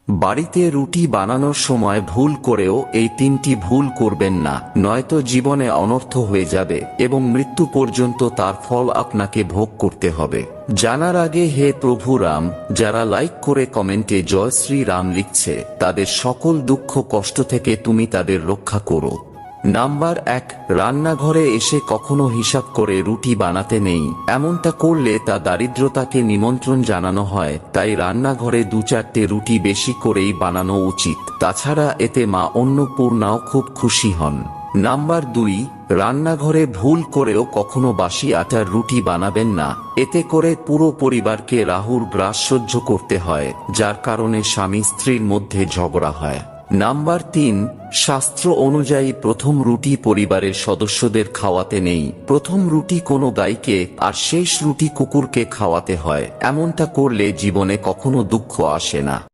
বাড়িতে রুটি বানানোর সময় ভুল করেও এই তিনটি ভুল করবেন না, নয়তো জীবনে অনর্থ হয়ে যাবে এবং মৃত্যু পর্যন্ত তার ফল আপনাকে ভোগ করতে হবে। জানার আগে হে প্রভু রাম, যারা লাইক করে কমেন্টে জয় শ্রী রাম লিখছে তাদের সকল দুঃখ কষ্ট থেকে তুমি তাদের রক্ষা করো। নাম্বার 1, রান্নাঘরে এসে কখনো হিসাব করে রুটি বানাতে নেই। এমনটা করলে তা দারিদ্রতাকে নিমন্ত্রণ জানানো হয়, তাই রান্নাঘরে 2-4টে রুটি বেশি করেই বানানো উচিত। তাছাড়া এতে মা অন্নপূর্ণাও খুব খুশি হন। নাম্বার 2, রান্নাঘরে ভুল করেও কখনো বাসি আটার রুটি বানাবেন না। এতে করে পুরো পরিবারকে রাহুর গ্রাস সহ্য করতে হয়, যার কারণে স্বামী স্ত্রীর মধ্যে ঝগড়া হয়। নাম্বার 3, শাস্ত্র অনুযায়ী প্রথম রুটি পরিবারের সদস্যদের খাওয়াতে নেই। প্রথম রুটি কোনো গাইকে আর শেষ রুটি কুকুরকে খাওয়াতে হয়। এমনটা করলে জীবনে কখনো দুঃখ আসে না।